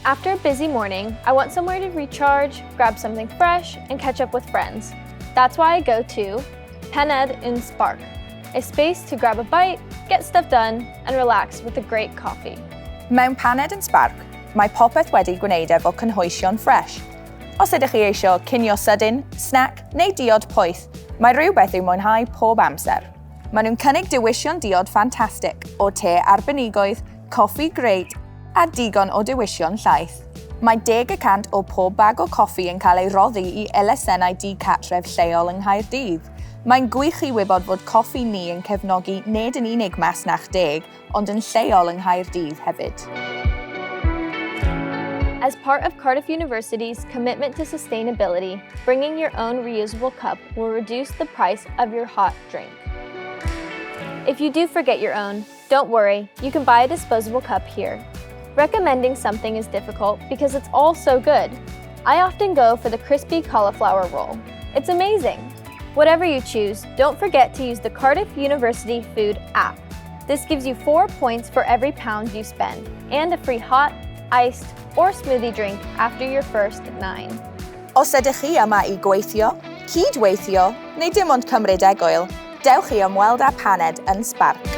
After a busy morning, I want somewhere to recharge, grab something fresh, and catch up with friends. That's why I go to Maindy I Sbarc, a space to grab a bite, get stuff done, and relax with a great coffee. Mewn Maindy I Sbarc, mae popeth wedi gwneud efo cynhwysion ffres. Os ydych chi eisiau cinio sydyn, snac neu diod poeth, mae rhywbeth i'w mwynhau pob amser. Maen nhw'n cynnig dewision diod ffantastig o te arbenigwydd, coffi greit a digon o dewision llaeth. Mae 10% o pob bag o coffi yn cael ei roddi i elusennau di-catref lleol yng Nghaerdydd. Mae'n gwych i wybod fod coffi ni yn cefnogi nid yn unig masnach 10, ond yn lleol yng Nghaerdydd hefyd. As part of Cardiff University's commitment to sustainability, bringing your own reusable cup will reduce the price of your hot drink. If you do forget your own, don't worry, you can buy a disposable cup here. Recommending something is difficult because it's all so good. I often go for the crispy cauliflower roll. It's amazing. Whatever you choose, don't forget to use the Cardiff University Food app. This gives you 4 points for every pound you spend, and a free hot, iced, or smoothie drink after your first 9. Os ydych chi yma i gweithio, cydweithio, neu dim ond cymryd egwyl, dewch i ymweld â Maindy I Sbarc.